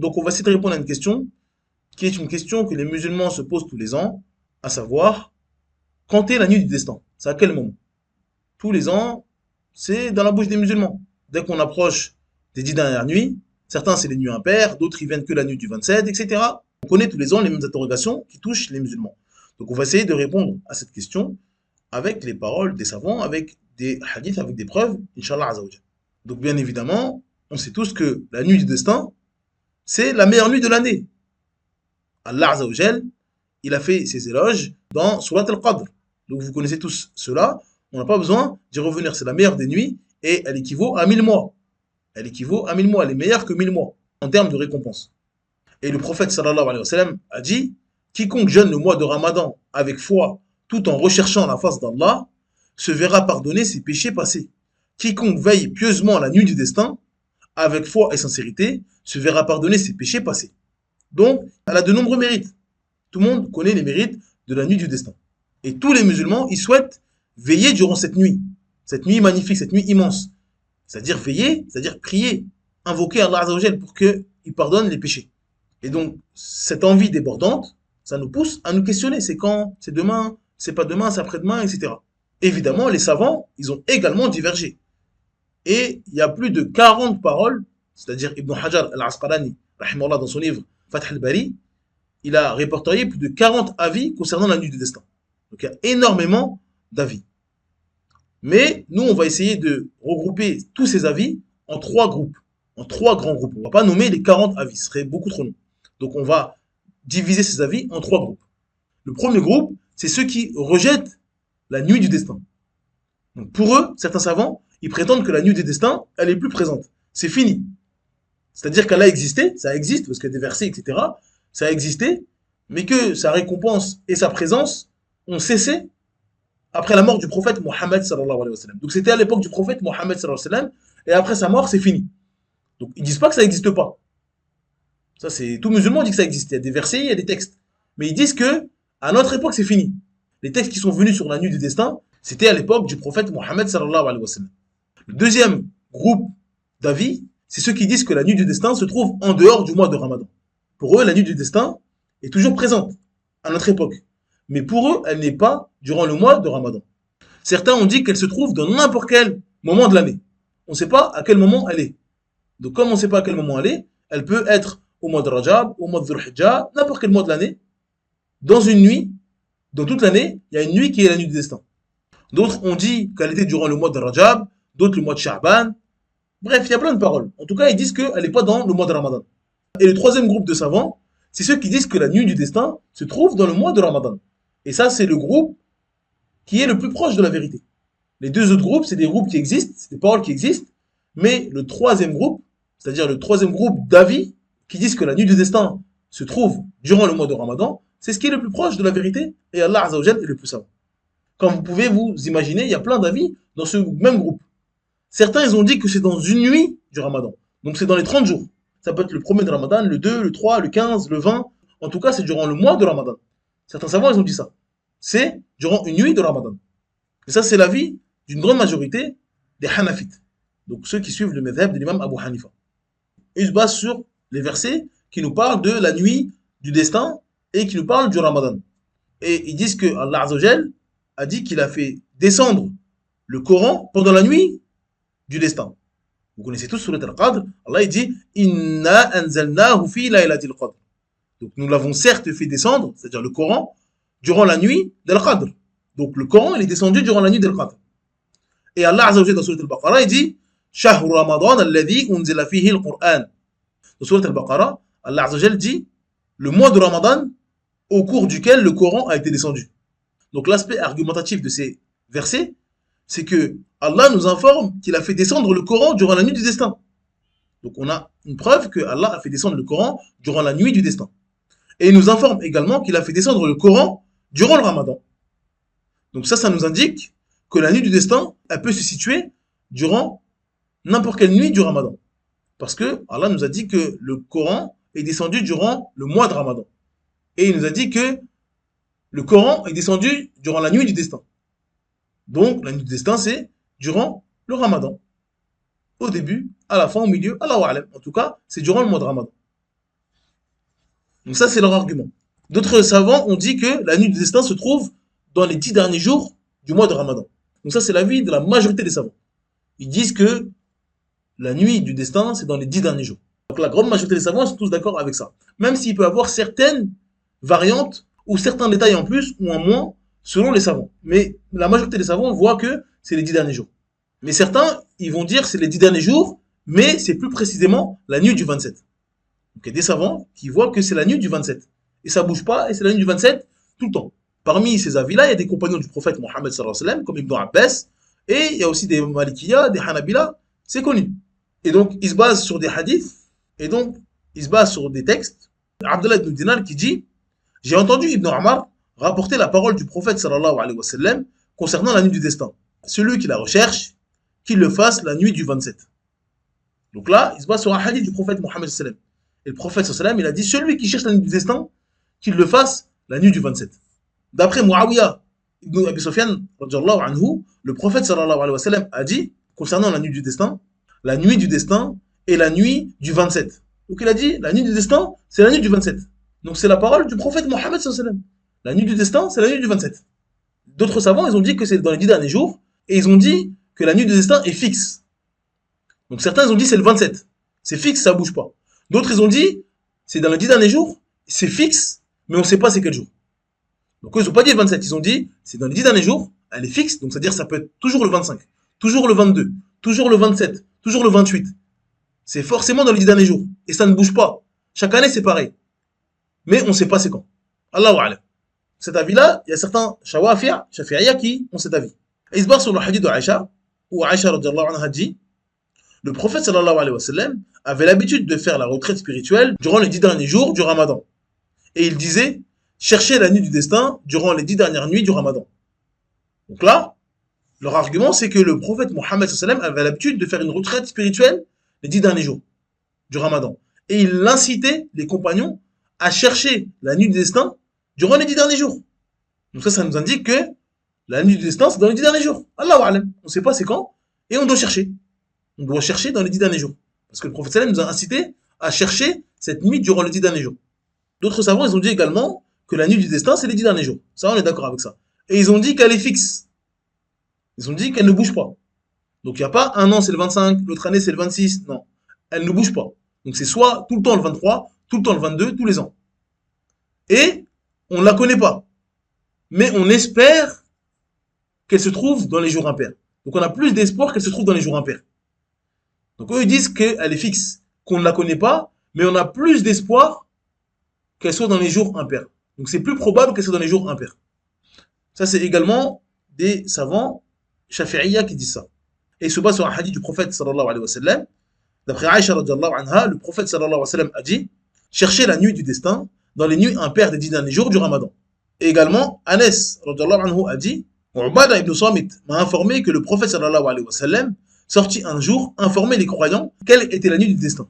Donc on va essayer de répondre à une question qui est une question que les musulmans se posent tous les ans, à savoir, quand est la nuit du destin? C'est à quel moment? Tous les ans, c'est dans la bouche des musulmans. Dès qu'on approche des 10 dernières nuits, certains c'est les nuits impaires, d'autres ils viennent que la nuit du 27, etc. On connaît tous les ans les mêmes interrogations qui touchent les musulmans. Donc on va essayer de répondre à cette question avec les paroles des savants, avec des hadiths, avec des preuves, Inch'Allah Azzawajal. Donc bien évidemment, on sait tous que la nuit du destin, c'est la meilleure nuit de l'année. Allah Azzawajal, il a fait ses éloges dans Surat Al-Qadr. Donc vous connaissez tous cela, on n'a pas besoin d'y revenir. C'est la meilleure des nuits et elle équivaut à 1000 mois. Elle équivaut à 1000 mois, elle est meilleure que 1000 mois en termes de récompense. Et le prophète sallallahu alayhi wa sallam a dit, quiconque jeûne le mois de Ramadan avec foi tout en recherchant la face d'Allah se verra pardonner ses péchés passés. Quiconque veille pieusement la nuit du destin avec foi et sincérité se verra pardonner ses péchés passés. Donc, elle a de nombreux mérites. Tout le monde connaît les mérites de la nuit du destin. Et tous les musulmans, ils souhaitent veiller durant cette nuit magnifique, cette nuit immense. C'est-à-dire veiller, c'est-à-dire prier, invoquer Allah Azzawajal pour qu'il pardonne les péchés. Et donc, cette envie débordante, ça nous pousse à nous questionner. C'est quand? C'est demain? C'est pas demain? C'est après-demain? Etc. Évidemment, les savants, ils ont également divergé. Et il y a plus de 40 paroles, c'est-à-dire Ibn Hajar al-Asqalani, rahimahullah, dans son livre Fath al-Bari, il a répertorié plus de 40 avis concernant la nuit du destin. Donc il y a énormément d'avis. Mais nous, on va essayer de regrouper tous ces avis en 3 groupes, en 3 grands groupes. On ne va pas nommer les 40 avis, ce serait beaucoup trop long. Donc on va diviser ces avis en 3 groupes. Le premier groupe, c'est ceux qui rejettent la nuit du destin. Donc pour eux, certains savants, ils prétendent que la nuit du destin, elle est plus présente. C'est fini. C'est-à-dire qu'elle a existé, ça existe, parce qu'il y a des versets, etc. Ça a existé, mais que sa récompense et sa présence ont cessé après la mort du prophète Mohammed sallallahu alayhi wa sallam. Donc c'était à l'époque du prophète Mohammed sallallahu alayhi wa sallam, et après sa mort, c'est fini. Donc ils disent pas que ça n'existe pas. Ça, c'est tout musulman dit que ça existe. Il y a des versets, il y a des textes. Mais ils disent que à notre époque, c'est fini. Les textes qui sont venus sur la nuit du destin, c'était à l'époque du prophète Mohammed sallallahu alayhi wa sallam. Le deuxième groupe d'avis, c'est ceux qui disent que la nuit du destin se trouve en dehors du mois de Ramadan. Pour eux, la nuit du destin est toujours présente à notre époque. Mais pour eux, elle n'est pas durant le mois de Ramadan. Certains ont dit qu'elle se trouve dans n'importe quel moment de l'année. On ne sait pas à quel moment elle est. Donc comme on ne sait pas à quel moment elle peut être au mois de Rajab, au mois de Dhul Hijjah, n'importe quel mois de l'année. Dans une nuit, dans toute l'année, il y a une nuit qui est la nuit du destin. D'autres ont dit qu'elle était durant le mois de Rajab, d'autres le mois de Sha'ban. Bref, il y a plein de paroles. En tout cas, ils disent qu'elle n'est pas dans le mois de Ramadan. Et le troisième groupe de savants, c'est ceux qui disent que la nuit du destin se trouve dans le mois de Ramadan. Et ça, c'est le groupe qui est le plus proche de la vérité. Les 2 autres groupes, c'est des groupes qui existent, c'est des paroles qui existent, mais le troisième groupe, c'est-à-dire le troisième groupe d'avis, qui disent que la nuit du destin se trouve durant le mois de Ramadan, c'est ce qui est le plus proche de la vérité, et Allah Azzawajal est le plus savant. Comme vous pouvez vous imaginer, il y a plein d'avis dans ce même groupe. Certains, ils ont dit que c'est dans une nuit du Ramadan. Donc c'est dans les 30 jours. Ça peut être le premier de Ramadan, le 2, le 3, le 15, le 20. En tout cas, c'est durant le mois de Ramadan. Certains savants, ils ont dit ça. C'est durant une nuit de Ramadan. Et ça, c'est l'avis d'une grande majorité des Hanafites. Donc ceux qui suivent le madhab de l'imam Abu Hanifa. Ils se basent sur les versets qui nous parlent de la nuit du destin et qui nous parlent du Ramadan. Et ils disent que Allah Azzawajal a dit qu'il a fait descendre le Coran pendant la nuit du destin. Vous connaissez tous Surat Al-Qadr. Allah il dit Inna anzalnahu fi laylatil qadr. Donc nous l'avons certes fait descendre, c'est-à-dire le Coran, durant la nuit d'Al-Qadr. Donc le Coran il est descendu durant la nuit d'Al-Qadr. Et Allah Azza wa Jalla dans Surat Al-Baqarah il dit Shahru Ramadan alladhi unzila fihi al-Qur'an. Dans Surat Al-Baqarah, Allah Azza wa Jalla dit le mois de Ramadan au cours duquel le Coran a été descendu. Donc l'aspect argumentatif de ces versets, c'est que Allah nous informe qu'il a fait descendre le Coran durant la nuit du destin. Donc on a une preuve que Allah a fait descendre le Coran durant la nuit du destin. Et il nous informe également qu'il a fait descendre le Coran durant le Ramadan. Donc ça nous indique que la nuit du destin, elle peut se situer durant n'importe quelle nuit du Ramadan. Parce que Allah nous a dit que le Coran est descendu durant le mois de Ramadan. Et il nous a dit que le Coran est descendu durant la nuit du destin. Donc, la nuit du destin, c'est durant le Ramadan. Au début, à la fin, au milieu, Allahu A'lam. En tout cas, c'est durant le mois de Ramadan. Donc ça, c'est leur argument. D'autres savants ont dit que la nuit du destin se trouve dans les 10 derniers jours du mois de Ramadan. Donc ça, c'est l'avis de la majorité des savants. Ils disent que la nuit du destin, c'est dans les 10 derniers jours. Donc la grande majorité des savants sont tous d'accord avec ça. Même s'il peut y avoir certaines variantes ou certains détails en plus ou en moins selon les savants. Mais la majorité des savants voient que c'est les 10 derniers jours. Mais certains, ils vont dire c'est les 10 derniers jours, mais c'est plus précisément la nuit du 27. Donc il y a des savants qui voient que c'est la nuit du 27. Et ça bouge pas, et c'est la nuit du 27 tout le temps. Parmi ces avis-là, il y a des compagnons du prophète Mohammed sallallahu alayhi wa sallam, comme Ibn Abbas, et il y a aussi des Malikiya, des Hanabila, c'est connu. Et donc, ils se basent sur des hadiths, et donc, ils se basent sur des textes. Abdullah ibn Dinar qui dit, j'ai entendu Ibn Omar rapporter la parole du prophète sallallahu alayhi wa sallam concernant la nuit du destin. Celui qui la recherche, qu'il le fasse la nuit du 27. Donc là, il se base sur un hadith du prophète Mohammed sallallahu alayhi wa sallam. Et le prophète sallallahu alayhi wa sallam, il a dit, celui qui cherche la nuit du destin, qu'il le fasse la nuit du 27. D'après Muawiyah ibn Abi Sufyan, anhu, le prophète sallallahu alayhi wa sallam a dit, concernant la nuit du destin est la nuit du 27. Donc il a dit, la nuit du destin, c'est la nuit du 27. Donc c'est la parole du prophète Mohammed sallallahu alayhi wa sallam. La nuit du destin, c'est la nuit du 27. D'autres savants, ils ont dit que c'est dans les 10 derniers jours, et ils ont dit que la nuit du destin est fixe. Donc certains, ils ont dit c'est le 27. C'est fixe, ça bouge pas. D'autres, ils ont dit, c'est dans les 10 derniers jours, c'est fixe, mais on ne sait pas c'est quel jour. Donc eux, ils n'ont pas dit le 27, ils ont dit, c'est dans les 10 derniers jours, elle est fixe, donc c'est-à-dire ça peut être toujours le 25, toujours le 22, toujours le 27, toujours le 28. C'est forcément dans les 10 derniers jours. Et ça ne bouge pas. Chaque année, c'est pareil. Mais on ne sait pas c'est quand. Allahu a'lam. Cet avis-là, il y a certains Shafi'iyya qui ont cet avis. Et ils se basent sur le hadith de Aïcha, où Aïcha radiallahu anha dit, le prophète sallallahu alayhi wa sallam avait l'habitude de faire la retraite spirituelle durant les 10 derniers jours du Ramadan. Et il disait, cherchez la nuit du destin durant les 10 dernières nuits du Ramadan. Donc là, leur argument, c'est que le prophète Mohammed sallallahu alayhi wa sallam avait l'habitude de faire une retraite spirituelle les 10 derniers jours du Ramadan. Et il incitait les compagnons à chercher la nuit du destin durant les 10 derniers jours. Donc ça nous indique que la nuit du destin, c'est dans les 10 derniers jours. Allahu a'lam. On ne sait pas c'est quand, et on doit chercher. On doit chercher dans les 10 derniers jours. Parce que le prophète sallallahu alayhi wa sallam nous a incité à chercher cette nuit durant les 10 derniers jours. D'autres savants, ils ont dit également que la nuit du destin, c'est les 10 derniers jours. Ça, on est d'accord avec ça. Et ils ont dit qu'elle est fixe. Ils ont dit qu'elle ne bouge pas. Donc il n'y a pas un an c'est le 25, l'autre année c'est le 26. Non, elle ne bouge pas. Donc c'est soit tout le temps le 23, tout le temps le 22, tous les ans. Et on ne la connaît pas. Mais on espère qu'elle se trouve dans les jours impairs. Donc on a plus d'espoir qu'elle se trouve dans les jours impairs. Donc eux ils disent qu'elle est fixe, qu'on ne la connaît pas, mais on a plus d'espoir qu'elle soit dans les jours impairs. Donc c'est plus probable qu'elle soit dans les jours impairs. Ça c'est également des savants Shafi'iyya qui disent ça. Et il se base sur un hadith du prophète sallallahu alayhi wa sallam. D'après Aïcha radiallahu anha, le prophète sallallahu alayhi wa sallam a dit, cherchez la nuit du destin dans les nuits impaires des 10 derniers jours du Ramadan. Et également, Anas radiallahu anhu a dit, Ubada ibn Samit m'a informé que le prophète sallallahu alayhi wa sallam sortit un jour informer les croyants quelle était la nuit du destin.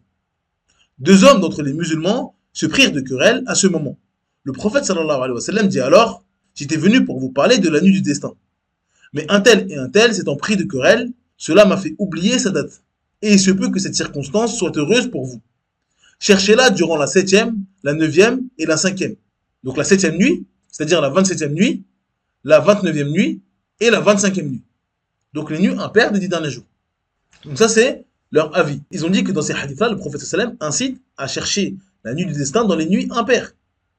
Deux hommes d'entre les musulmans se prirent de querelle à ce moment. Le prophète sallallahu alayhi wa sallam dit alors, j'étais venu pour vous parler de la nuit du destin. Mais un tel et un tel s'étant pris de querelle, cela m'a fait oublier sa date. Et il se peut que cette circonstance soit heureuse pour vous. Cherchez-la durant la 7e, la 9e et la 5e. Donc la 7e nuit, c'est-à-dire la 27e nuit, la 29e nuit et la 25e nuit. Donc les nuits impaires des 10 derniers jours. Donc ça c'est leur avis. Ils ont dit que dans ces hadiths-là, le prophète sallam incite à chercher la nuit du destin dans les nuits impaires.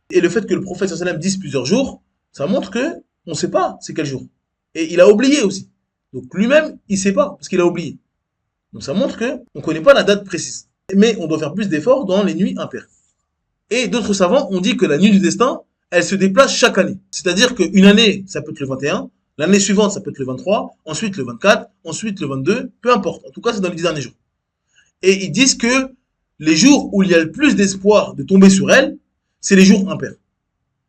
Et le fait que le prophète sallam dise plusieurs jours, ça montre que on ne sait pas c'est quel jour. Et il a oublié aussi. Donc lui-même, il ne sait pas, parce qu'il a oublié. Donc ça montre qu'on ne connaît pas la date précise. Mais on doit faire plus d'efforts dans les nuits impaires. Et d'autres savants ont dit que la nuit du destin, elle se déplace chaque année. C'est-à-dire qu'une année, ça peut être le 21, l'année suivante, ça peut être le 23, ensuite le 24, ensuite le 22, peu importe. En tout cas, c'est dans les 10 derniers jours. Et ils disent que les jours où il y a le plus d'espoir de tomber sur elle, c'est les jours impairs.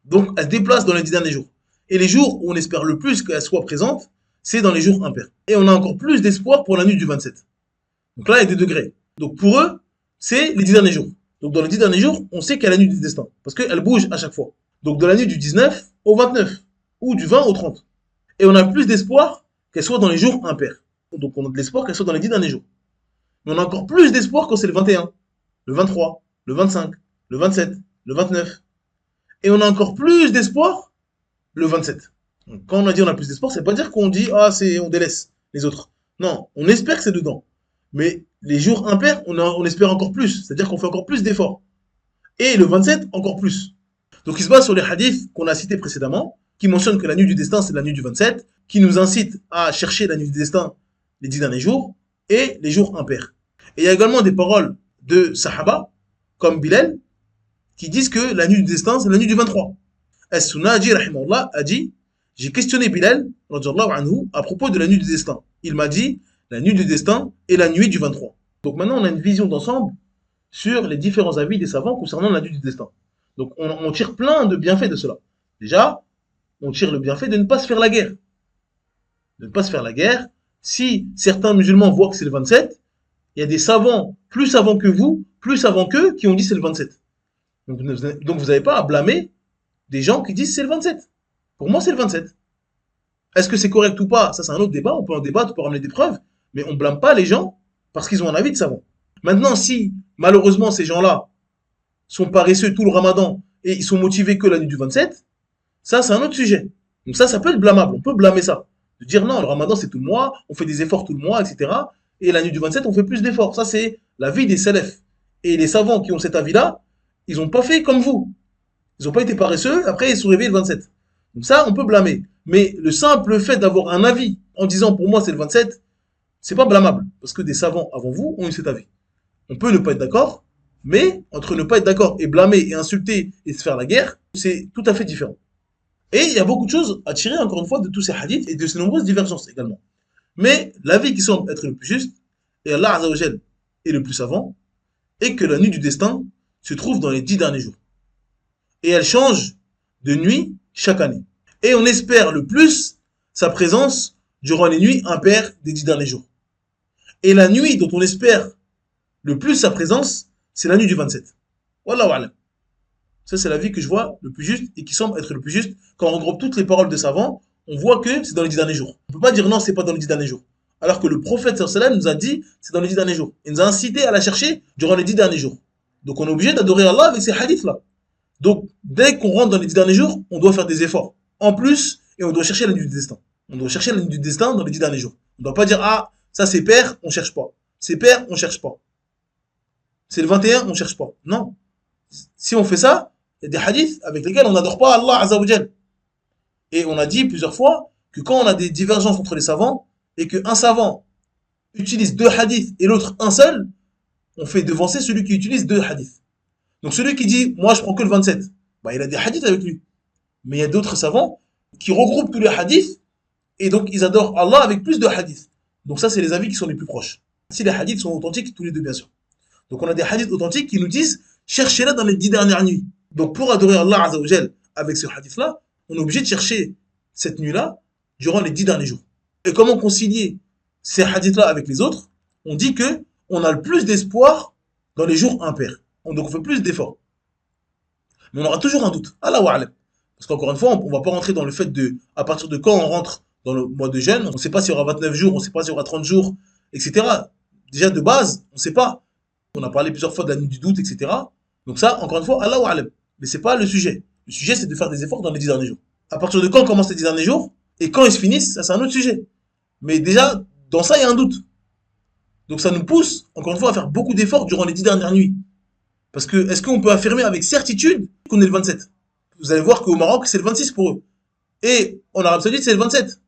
Donc elle se déplace dans les 10 derniers jours. Et les jours où on espère le plus qu'elle soit présente, c'est dans les jours impairs. Et on a encore plus d'espoir pour la nuit du 27. Donc là, il y a des degrés. Donc pour eux, c'est les 10 derniers jours. Donc dans les 10 derniers jours, on sait qu'il y a la nuit du destin. Parce qu'elle bouge à chaque fois. Donc de la nuit du 19 au 29. Ou du 20 au 30. Et on a plus d'espoir qu'elle soit dans les jours impairs. Donc on a de l'espoir qu'elle soit dans les 10 derniers jours. Mais on a encore plus d'espoir quand c'est le 21, le 23, le 25, le 27, le 29. Et on a encore plus d'espoir le 27. Donc, quand on a dit on a plus d'espoir, c'est pas dire qu'on dit ah c'est on délaisse les autres. Non, on espère que c'est dedans. Mais les jours impairs, on espère encore plus. C'est-à-dire qu'on fait encore plus d'efforts. Et le 27, encore plus. Donc il se base sur les hadiths qu'on a cités précédemment, qui mentionnent que la nuit du destin, c'est la nuit du 27, qui nous incite à chercher la nuit du destin les 10 derniers jours, et les jours impairs. Et il y a également des paroles de Sahaba, comme Bilal, qui disent que la nuit du destin, c'est la nuit du 23. As-Sunaji, rahimahullah, a dit, j'ai questionné Bilal, anhu, à propos de la nuit du destin. Il m'a dit, la nuit du destin est la nuit du 23. Donc maintenant, on a une vision d'ensemble sur les différents avis des savants concernant la nuit du destin. Donc on tire plein de bienfaits de cela. Déjà, on tire le bienfait de ne pas se faire la guerre. De ne pas se faire la guerre. Si certains musulmans voient que c'est le 27, il y a des savants plus savants que vous, plus savants qu'eux, qui ont dit c'est le 27. Donc vous n'avez pas à blâmer des gens qui disent c'est le 27. Pour moi, c'est le 27. Est-ce que c'est correct ou pas? Ça, c'est un autre débat. On peut en débattre, on peut ramener des preuves. Mais on ne blâme pas les gens parce qu'ils ont un avis de savant. Maintenant, si malheureusement ces gens-là sont paresseux tout le ramadan et ils sont motivés que la nuit du 27, ça, c'est un autre sujet. Donc ça peut être blâmable. On peut blâmer ça. De dire non, le ramadan, c'est tout le mois, on fait des efforts tout le mois, etc. Et la nuit du 27, on fait plus d'efforts. Ça, c'est l'avis des salafs. Et les savants qui ont cet avis-là, ils n'ont pas fait comme vous. Ils n'ont pas été paresseux, après ils sont réveillés le 27. Donc ça, on peut blâmer. Mais le simple fait d'avoir un avis en disant pour moi c'est le 27, c'est pas blâmable. Parce que des savants avant vous ont eu cet avis. On peut ne pas être d'accord, mais entre ne pas être d'accord et blâmer et insulter et se faire la guerre, c'est tout à fait différent. Et il y a beaucoup de choses à tirer, encore une fois, de tous ces hadiths et de ces nombreuses divergences également. Mais l'avis qui semble être le plus juste, et Allah Azzawajal est le plus savant, est que la nuit du destin se trouve dans les 10 derniers jours. Et elle change de nuit chaque année. Et on espère le plus sa présence durant les nuits impaires des 10 derniers jours. Et la nuit dont on espère le plus sa présence, c'est la nuit du 27. Wallahu a'lam. Ça, c'est l'avis que je vois le plus juste et qui semble être le plus juste. Quand on regroupe toutes les paroles de savants, on voit que c'est dans les 10 derniers jours. On ne peut pas dire non, c'est pas dans les 10 derniers jours. Alors que le prophète sallam nous a dit c'est dans les 10 derniers jours. Il nous a incité à la chercher durant les 10 derniers jours. Donc on est obligé d'adorer Allah avec ces hadiths-là. Donc dès qu'on rentre dans les 10 derniers jours, on doit faire des efforts. En plus, et on doit chercher la nuit du destin. On doit chercher la nuit du destin dans les 10 derniers jours. On ne doit pas dire ah, ça c'est père, on cherche pas. C'est père, on cherche pas. C'est le 21, on cherche pas. Non. Si on fait ça, il y a des hadiths avec lesquels on n'adore pas Allah Azzawajal. Et on a dit plusieurs fois que quand on a des divergences entre les savants et qu'un savant utilise 2 hadiths et l'autre un seul, on fait devancer celui qui utilise 2 hadiths. Donc celui qui dit moi je prends que le 27, bah, il a des hadiths avec lui. Mais il y a d'autres savants qui regroupent tous les hadiths et donc ils adorent Allah avec plus de hadiths. Donc ça c'est les avis qui sont les plus proches. Si les hadiths sont authentiques, tous les deux bien sûr. Donc on a des hadiths authentiques qui nous disent cherchez-la dans les 10 dernières nuits. Donc pour adorer Allah Azzawajal avec ce hadith-là, on est obligé de chercher cette nuit-là durant les 10 derniers jours. Et comment concilier ces hadiths-là avec les autres? On dit que on a le plus d'espoir dans les jours impairs. Donc on fait plus d'efforts. Mais on aura toujours un doute. Allah wa'alam. Parce qu'encore une fois, on ne va pas rentrer dans le fait de, à partir de quand on rentre dans le mois de jeûne, on ne sait pas s'il y aura 29 jours, on ne sait pas s'il y aura 30 jours, etc. Déjà de base, on ne sait pas. On a parlé plusieurs fois de la nuit du doute, etc. Donc ça, encore une fois, Allah wa'alam. Mais c'est pas le sujet. Le sujet, c'est de faire des efforts dans les 10 derniers jours. À partir de quand on commence les 10 derniers jours, et quand ils se finissent, ça c'est un autre sujet. Mais déjà, dans ça, il y a un doute. Donc ça nous pousse, encore une fois, à faire beaucoup d'efforts durant les 10 dernières nuits. Parce que, est-ce qu'on peut affirmer avec certitude qu'on est le 27? Vous allez voir qu'au Maroc, c'est le 26 pour eux. Et en Arabie Saoudite, c'est le 27.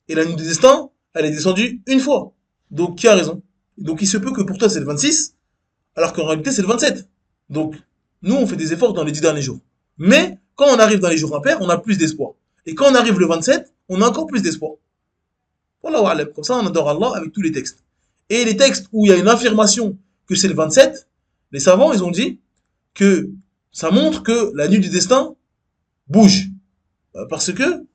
Et la nuit du destin, elle est descendue une fois. Donc, qui a raison? Donc, il se peut que pour toi, c'est le 26, alors qu'en réalité, c'est le 27. Donc, nous, on fait des efforts dans les 10 derniers jours. Mais, quand on arrive dans les jours impairs, on a plus d'espoir. Et quand on arrive le 27, on a encore plus d'espoir. Voilà, comme ça, on adore Allah avec tous les textes. Et les textes où il y a une affirmation que c'est le 27, les savants, ils ont dit que ça montre que la nuit du destin bouge. Parce que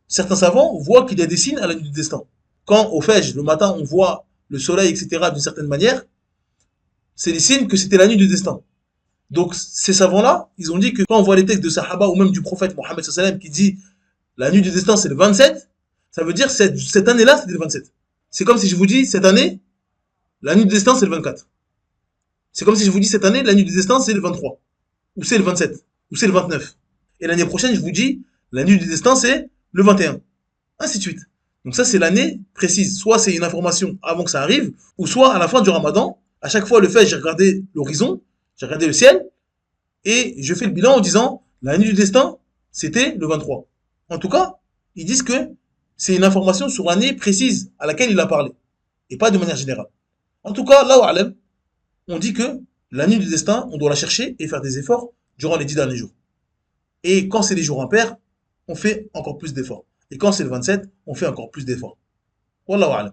certains savants voient qu'il y a des signes à la nuit du destin. Quand au Fajr, le matin, on voit le soleil, etc., d'une certaine manière, c'est des signes que c'était la nuit du destin. Donc, ces savants-là, ils ont dit que quand on voit les textes de Sahaba ou même du prophète Mohammed sallallahu alayhi wa sallam qui dit la nuit du destin c'est le 27, ça veut dire cette année-là c'était le 27. C'est comme si je vous dis cette année, la nuit du destin c'est le 24. C'est comme si je vous dis cette année, la nuit du destin c'est le 23. Ou c'est le 27. Ou c'est le 29. Et l'année prochaine, je vous dis, la nuit du destin, c'est le 21. Ainsi de suite. Donc ça, c'est l'année précise. Soit c'est une information avant que ça arrive, ou soit à la fin du ramadan, à chaque fois le fait, j'ai regardé l'horizon, j'ai regardé le ciel, et je fais le bilan en disant, la nuit du destin, c'était le 23. En tout cas, ils disent que c'est une information sur l'année précise à laquelle il a parlé, et pas de manière générale. En tout cas, là où Alem, on dit que la nuit du destin, on doit la chercher et faire des efforts durant les 10 derniers jours. Et quand c'est les jours impairs, on fait encore plus d'efforts. Et quand c'est le 27, on fait encore plus d'efforts. Wallahu alam.